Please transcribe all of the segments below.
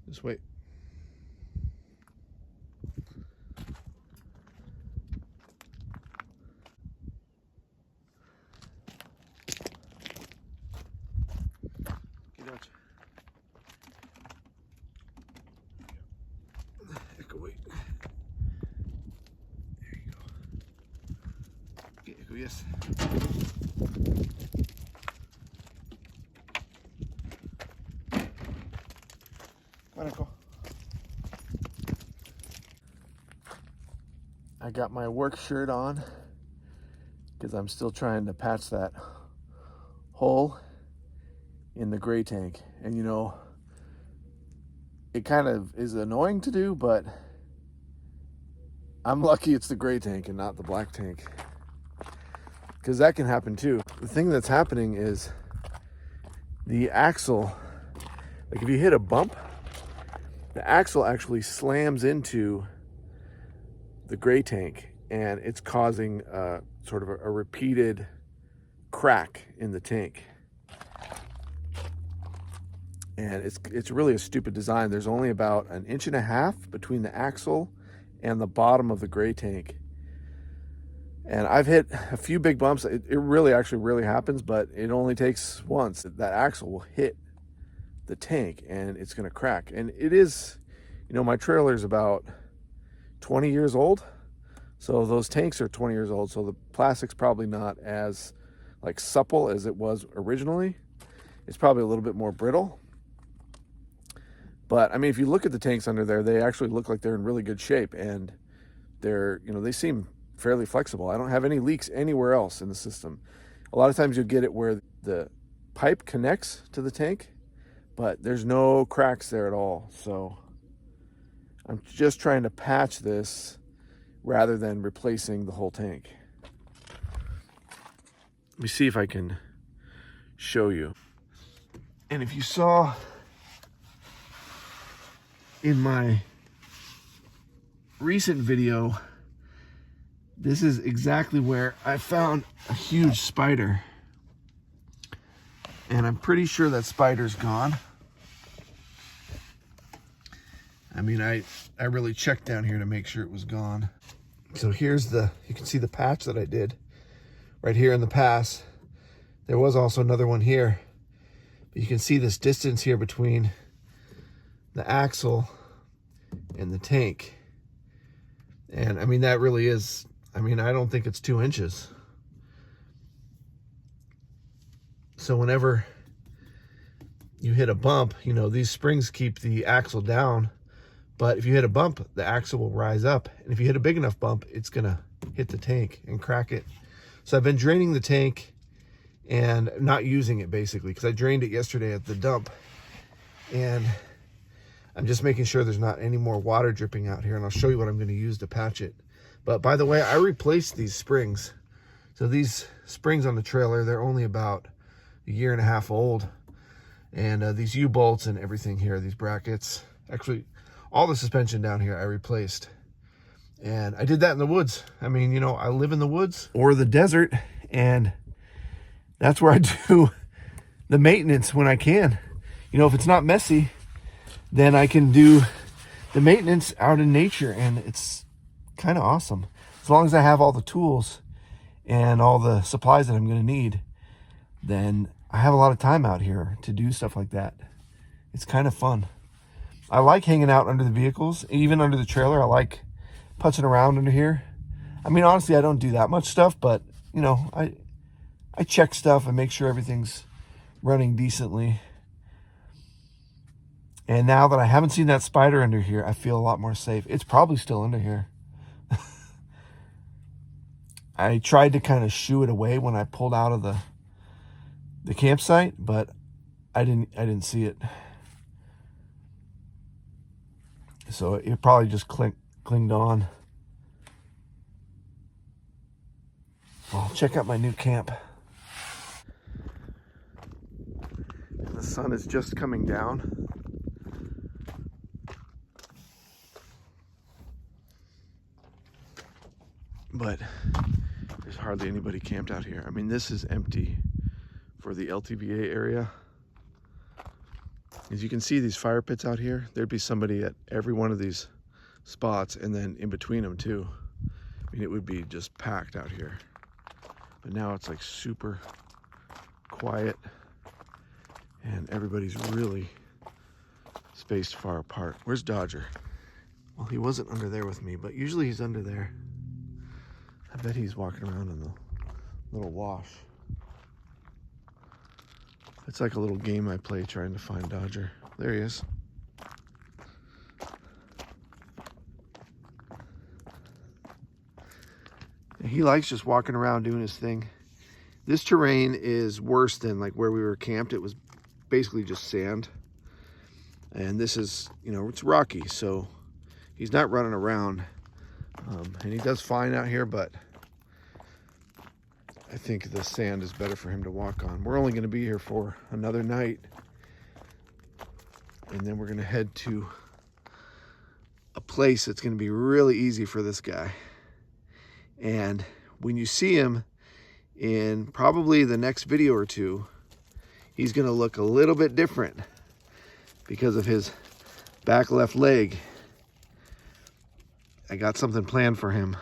Just wait. Echo, wait. There you go. Okay, Echo, yes. Come on, Echo. I got my work shirt on because I'm still trying to patch that hole in the gray tank. And you know, it kind of is annoying to do, but I'm lucky it's the gray tank and not the black tank, because that can happen too. The thing that's happening is the axle, like if you hit a bump, the axle actually slams into the gray tank, and it's causing sort of a repeated crack in the tank. And it's really a stupid design. There's only about 1.5 inches between the axle and the bottom of the gray tank. And I've hit a few big bumps. It really actually really happens, but it only takes once. That axle will hit the tank and it's gonna crack. And it is, you know, my trailer is about 20 years old. So those tanks are 20 years old. So the plastic's probably not as like supple as it was originally. It's probably a little bit more brittle. But I mean, if you look at the tanks under there, they actually look like they're in really good shape, and they're, you know, they seem fairly flexible. I don't have any leaks anywhere else in the system. A lot of times you'll get it where the pipe connects to the tank, but there's no cracks there at all. So I'm just trying to patch this rather than replacing the whole tank. Let me see if I can show you. And if you saw in my recent video, this is exactly where I found a huge spider. And I'm pretty sure that spider's gone. I mean, I really checked down here to make sure it was gone. So here's you can see the patch that I did right here in the pass. There was also another one here. But you can see this distance here between the axle and the tank. And I mean, that really is, I mean, I don't think it's 2 inches. So whenever you hit a bump, you know, these springs keep the axle down, but if you hit a bump, the axle will rise up. And if you hit a big enough bump, it's gonna hit the tank and crack it. So I've been draining the tank and not using it basically, because I drained it yesterday at the dump. And I'm just making sure there's not any more water dripping out here, and I'll show you what I'm going to use to patch it. But by the way, I replaced these springs. So these springs on the trailer, they're only about 1.5 years old. And these U-bolts and everything here, these brackets, actually all the suspension down here I replaced. And I did that in the woods. I mean, you know, I live in the woods or the desert, and that's where I do the maintenance when I can. You know, if it's not messy, then I can do the maintenance out in nature, and it's kind of awesome. As long as I have all the tools and all the supplies that I'm going to need, then I have a lot of time out here to do stuff like that. It's kind of fun. I like hanging out under the vehicles, even under the trailer. I like putzing around under here. I mean, honestly, I don't do that much stuff, but you know, I check stuff and make sure everything's running decently. And now that I haven't seen that spider under here, I feel a lot more safe. It's probably still under here. I tried to kind of shoo it away when I pulled out of the campsite, but I didn't see it. So it probably just clinged on. Well, check out my new camp. And the sun is just coming down. But there's hardly anybody camped out here. I mean, this is empty for the LTVA area. As you can see these fire pits out here, there'd be somebody at every one of these spots, and then in between them too. I mean, it would be just packed out here. But now it's like super quiet, and everybody's really spaced far apart. Where's Dodger? Well, he wasn't under there with me, but usually he's under there. I bet he's walking around in the little wash. It's like a little game I play trying to find Dodger. There he is. He likes just walking around doing his thing. This terrain is worse than like where we were camped. It was basically just sand. And this is, you know, it's rocky, so he's not running around. And he does fine out here, but I think the sand is better for him to walk on. We're only going to be here for another night, and then we're going to head to a place that's going to be really easy for this guy. And when you see him in probably the next video or two, he's going to look a little bit different because of his back left leg. I got something planned for him.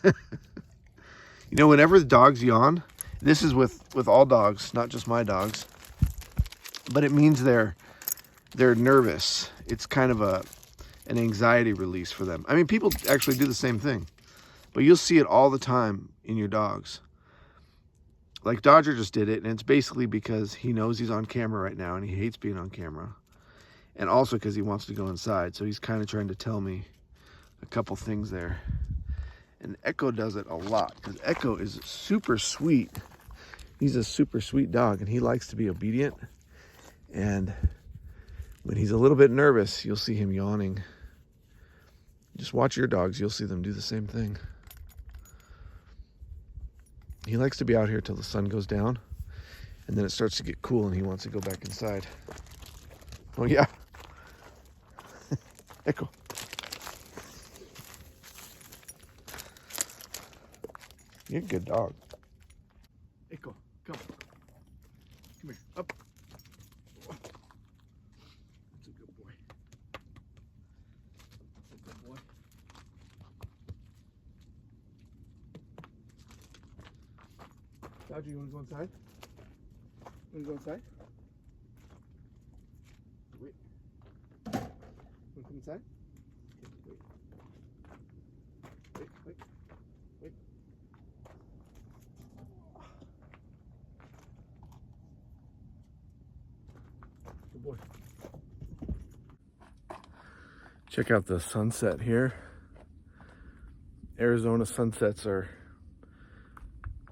You know, whenever the dogs yawn, this is with all dogs, not just my dogs, but it means they're nervous. It's kind of an anxiety release for them. I mean, people actually do the same thing, but you'll see it all the time in your dogs. Like Dodger just did it, and it's basically because he knows he's on camera right now and he hates being on camera. And also because he wants to go inside, so he's kind of trying to tell me a couple things there. And Echo does it a lot because Echo is super sweet. He's a super sweet dog, and he likes to be obedient. And when he's a little bit nervous, you'll see him yawning. Just watch your dogs. You'll see them do the same thing. He likes to be out here till the sun goes down, and then it starts to get cool and he wants to go back inside. Oh yeah. Echo. You're a good dog. Echo, come. Come here, up. That's a good boy. That's a good boy. Dodger, you want to go inside? You want to go inside? Wait. You want to come inside? Okay, wait. Wait. Wait. Good boy. Check out the sunset here. Arizona sunsets are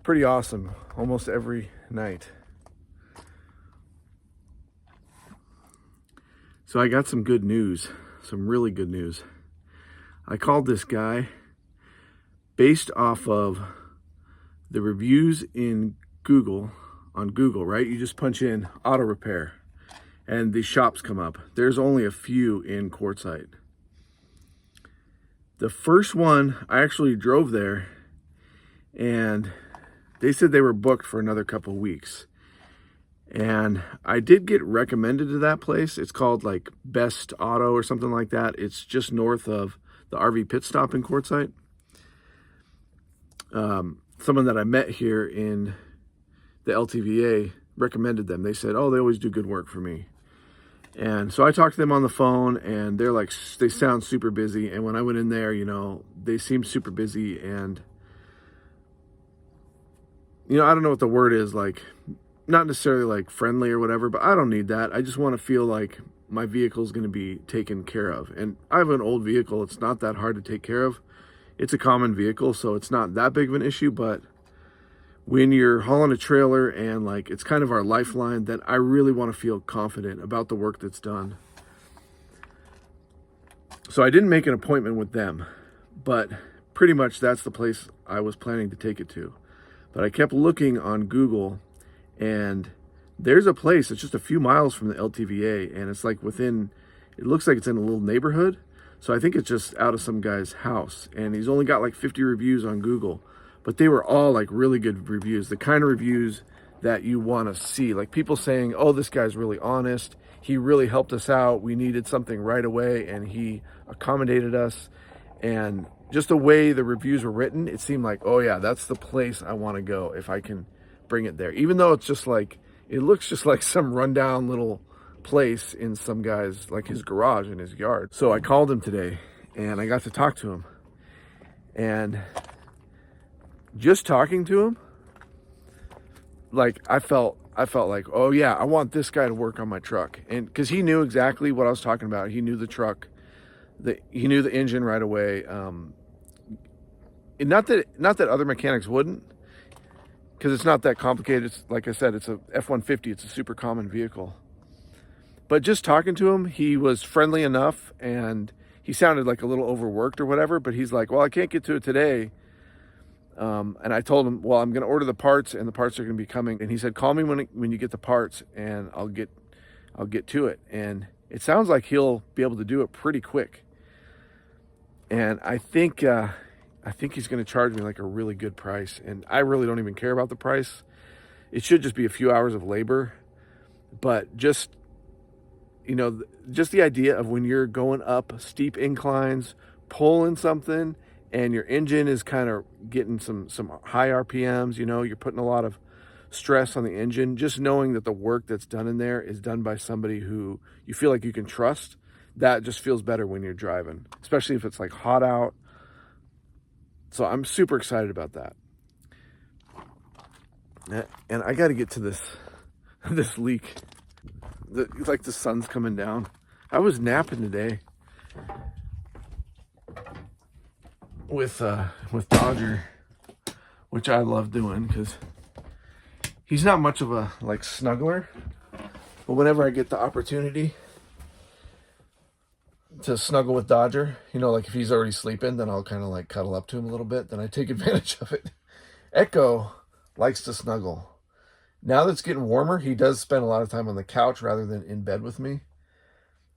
pretty awesome almost every night. So I got some good news, some really good news. I called this guy based off of the reviews in Google, on Google, right? You just punch in auto repair and the shops come up. There's only a few in Quartzsite. The first one, I actually drove there and they said they were booked for another couple of weeks. And I did get recommended to that place. It's called like Best Auto or something like that. It's just north of the RV pit stop in Quartzsite. Someone that I met here in the LTVA recommended them. They said, oh, they always do good work for me. And so I talked to them on the phone, and they're like, they sound super busy. And when I went in there, you know, they seemed super busy. And, you know, I don't know what the word is, like, not necessarily like friendly or whatever, but I don't need that. I just want to feel like my vehicle is going to be taken care of. And I have an old vehicle. It's not that hard to take care of. It's a common vehicle, so it's not that big of an issue. But when you're hauling a trailer and like it's kind of our lifeline, that I really want to feel confident about the work that's done. So I didn't make an appointment with them, but pretty much that's the place I was planning to take it to. But I kept looking on Google, and there's a place that's just a few miles from the LTVA, and it's like within, it looks like it's in a little neighborhood. So I think it's just out of some guy's house, and he's only got like 50 reviews on Google, but they were all like really good reviews, the kind of reviews that you want to see. Like people saying, oh, this guy's really honest. He really helped us out. We needed something right away and he accommodated us. And just the way the reviews were written, it seemed like, oh yeah, that's the place I want to go if I can bring it there. Even though it's just like, it looks just like some rundown little place in some guy's, like his garage in his yard. So I called him today and I got to talk to him. And just talking to him, like I felt like, oh yeah, I want this guy to work on my truck. And because he knew exactly what I was talking about. He knew the truck, he knew the engine right away. And not that other mechanics wouldn't, because it's not that complicated. It's, like I said, it's a F-150. It's a super common vehicle. But just talking to him, he was friendly enough, and he sounded like a little overworked or whatever. But he's like, well, I can't get to it today. And I told him, well, I'm going to order the parts, and the parts are going to be coming. And he said, call me when you get the parts, and I'll get to it. And it sounds like he'll be able to do it pretty quick. And I think he's going to charge me like a really good price. And I really don't even care about the price. It should just be a few hours of labor. But just, you know, just the idea of when you're going up steep inclines, pulling something, and your engine is kind of getting some high RPMs, you know, you're putting a lot of stress on the engine, just knowing that the work that's done in there is done by somebody who you feel like you can trust, that just feels better when you're driving, especially if it's like hot out. So I'm super excited about that. And I got to get to this leak. It's like the sun's coming down. I was napping today with Dodger, which I love doing because he's not much of a like snuggler, but whenever I get the opportunity to snuggle with Dodger, you know, like if he's already sleeping, then I'll kind of like cuddle up to him a little bit, then I take advantage of it. Echo likes to snuggle. Now that it's getting warmer, he does spend a lot of time on the couch rather than in bed with me.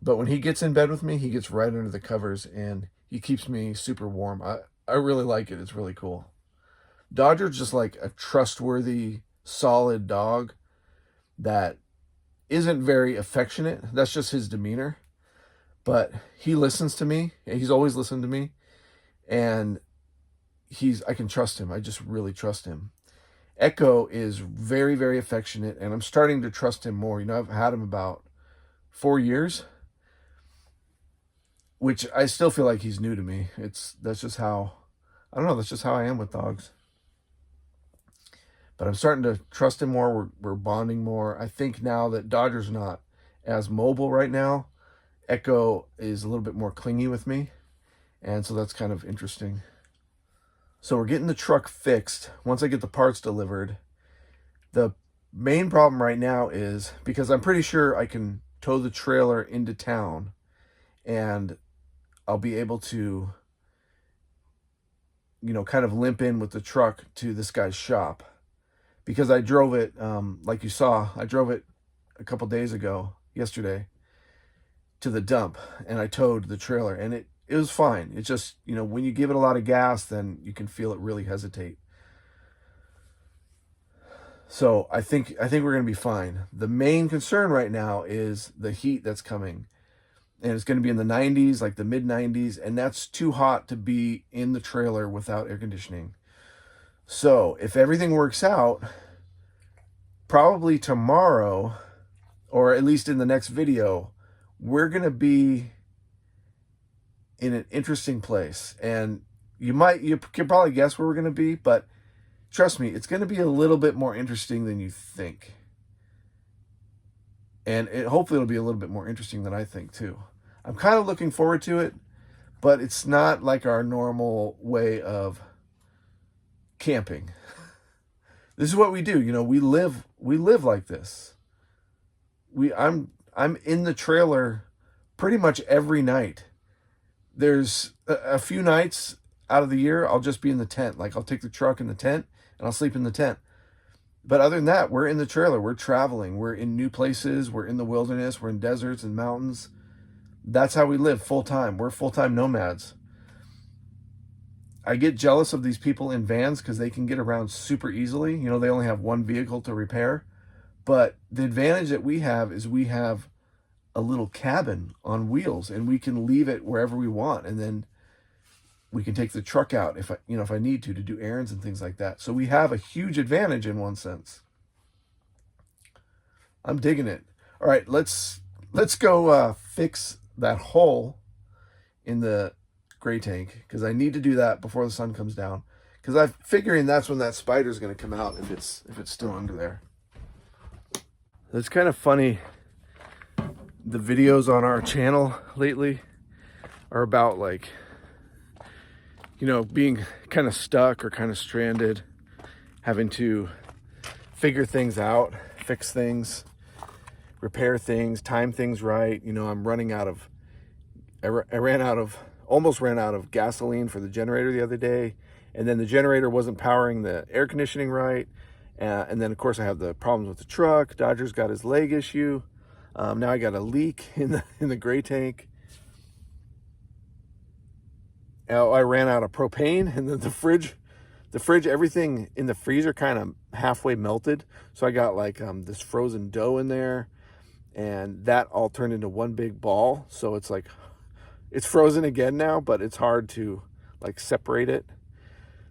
But when he gets in bed with me, he gets right under the covers and he keeps me super warm. I really like it. It's really cool. Dodger's just like a trustworthy, solid dog that isn't very affectionate. That's just his demeanor. But he listens to me. He's always listened to me. And I can trust him. I just really trust him. Echo is very, very affectionate, and I'm starting to trust him more. You know, I've had him about 4 years, which I still feel like he's new to me. That's just how I am with dogs. But I'm starting to trust him more. We're bonding more. I think now that Dodger's not as mobile right now, Echo is a little bit more clingy with me, and so that's kind of interesting. So we're getting the truck fixed. Once I get the parts delivered, the main problem right now is because I'm pretty sure I can tow the trailer into town and I'll be able to, you know, kind of limp in with the truck to this guy's shop, because I drove it, like you saw, I drove it a couple days ago, yesterday, to the dump, and I towed the trailer, and it was fine. It's just, you know, when you give it a lot of gas, then you can feel it really hesitate. So I think we're going to be fine. The main concern right now is the heat that's coming. And it's going to be in the 90s, like the mid 90s, and that's too hot to be in the trailer without air conditioning. So if everything works out, probably tomorrow, or at least in the next video, we're going to be in an interesting place. And you can probably guess where we're going to be, but trust me, it's going to be a little bit more interesting than you think. And hopefully it'll be a little bit more interesting than I think too. I'm kind of looking forward to it, but it's not like our normal way of camping. This is what we do. You know, we live like this. I'm in the trailer pretty much every night. There's a few nights out of the year I'll just be in the tent. Like I'll take the truck in the tent and I'll sleep in the tent. But other than that, we're in the trailer. We're traveling. We're in new places. We're in the wilderness. We're in deserts and mountains. That's how we live full time. We're full-time nomads. I get jealous of these people in vans because they can get around super easily. You know, they only have one vehicle to repair. But the advantage that we have is we have a little cabin on wheels, and we can leave it wherever we want, and then we can take the truck out if I need to do errands and things like that. So we have a huge advantage in one sense. I'm digging it. All right, let's go fix that hole in the gray tank, because I need to do that before the sun comes down, because I'm figuring that's when that spider's going to come out if it's still under there. It's kind of funny. The videos on our channel lately are about, like, you know, being kind of stuck or kind of stranded, having to figure things out, fix things, repair things, time things right. You know, I'm running out of, almost ran out of gasoline for the generator the other day. And then the generator wasn't powering the air conditioning right. And then, of course, I have the problems with the truck. Dodger's got his leg issue. Now I got a leak in the gray tank. I ran out of propane, and then the fridge, everything in the freezer kind of halfway melted. So I got like this frozen dough in there, and that all turned into one big ball. So it's like, it's frozen again now, but it's hard to like separate it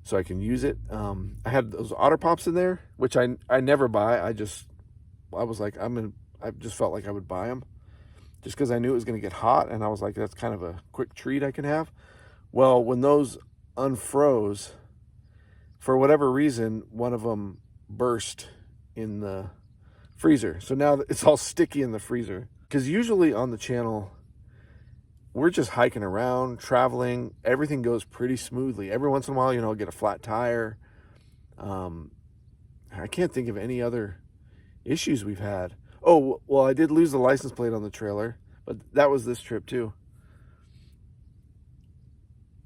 so I can use it. I had those Otter Pops in there, which I never buy. I was like, I just felt like I would buy them just because I knew it was going to get hot. And I was like, that's kind of a quick treat I can have. Well, when those unfroze, for whatever reason, one of them burst in the freezer. So now it's all sticky in the freezer. Because usually on the channel, we're just hiking around, traveling. Everything goes pretty smoothly. Every once in a while, you know, I'll get a flat tire. I can't think of any other issues we've had. Oh, well, I did lose the license plate on the trailer, but that was this trip too.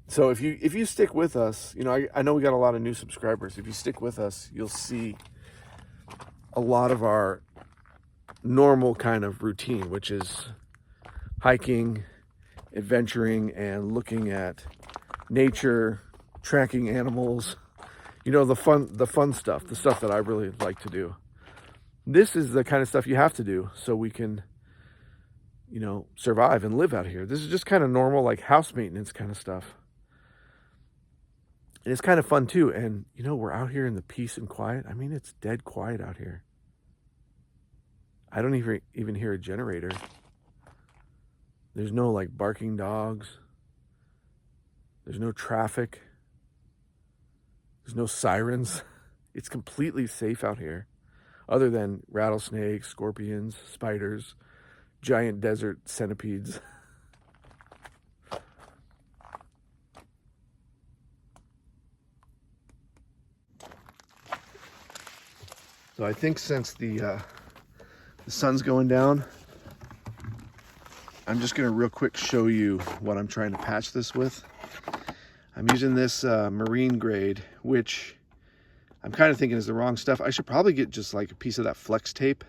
So if you stick with us, you know, I know we got a lot of new subscribers. If you stick with us, you'll see a lot of our normal kind of routine, which is hiking, adventuring, and looking at nature, tracking animals, you know, the fun stuff, the stuff that I really like to do. This is the kind of stuff you have to do so we can, you know, survive and live out here. This is just kind of normal, like house maintenance kind of stuff. And it's kind of fun too. And, you know, we're out here in the peace and quiet. I mean, it's dead quiet out here. I don't even hear a generator. There's no like barking dogs. There's no traffic. There's no sirens. It's completely safe out here, other than rattlesnakes, scorpions, spiders, giant desert centipedes. So I think since the sun's going down, I'm just going to real quick show you what I'm trying to patch this with. I'm using this marine grade, which I'm kind of thinking is the wrong stuff. I should probably get just like a piece of that flex tape,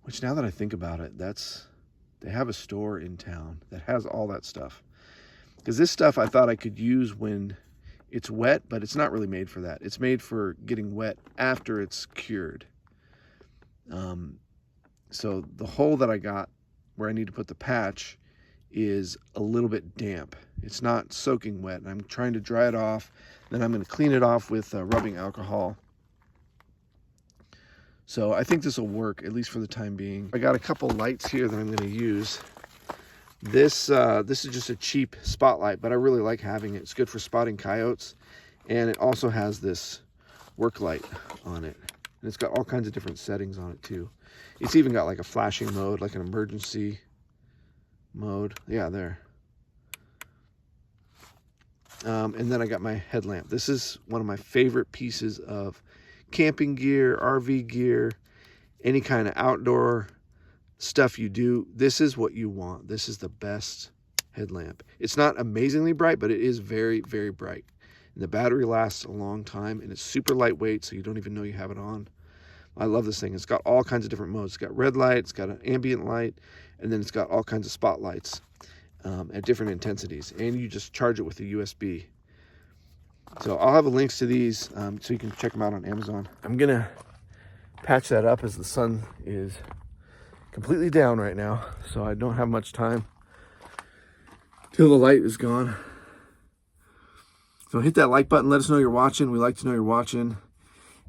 which now that I think about it, they have a store in town that has all that stuff. Because this stuff I thought I could use when it's wet, but it's not really made for that. It's made for getting wet after it's cured. So the hole that I got where I need to put the patch is a little bit damp. It's not soaking wet, and I'm trying to dry it off. Then I'm going to clean it off with rubbing alcohol. So I think this will work, at least for the time being. I got a couple lights here that I'm going to use. This is just a cheap spotlight, but I really like having it. It's good for spotting coyotes, and it also has this work light on it. And it's got all kinds of different settings on it too. It's even got like a flashing mode, like an emergency mode. Yeah, there. And then I got my headlamp. This is one of my favorite pieces of camping gear, RV gear, any kind of outdoor stuff you do. This is what you want. This is the best headlamp. It's not amazingly bright, but it is very, very bright. And the battery lasts a long time, and it's super lightweight, so you don't even know you have it on. I love this thing. It's got all kinds of different modes. It's got red light, it's got an ambient light, and then it's got all kinds of spotlights at different intensities. And you just charge it with a USB. So I'll have links to these so you can check them out on Amazon. I'm going to patch that up as the sun is completely down right now. So I don't have much time till the light is gone. So hit that like button. Let us know you're watching. We like to know you're watching.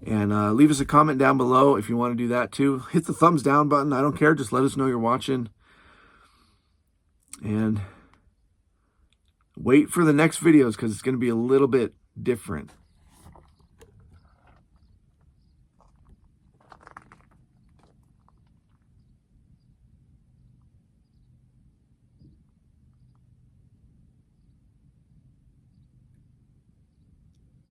And leave us a comment down below if you want to do that too. Hit the thumbs down button. I don't care. Just let us know you're watching. And wait for the next videos because it's going to be a little bit different.